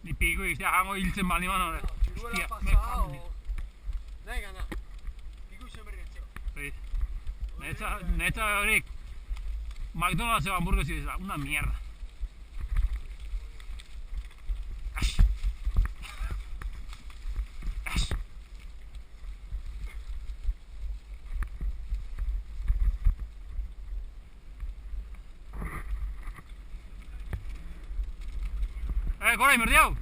Ni pico y se hago hiltzen bali mano. Txiruela pasao. Nahi gana. Ikusen berri etxeo. Neta horiek McDonald's o hamburguesa es una mierda. Gora, merdiau!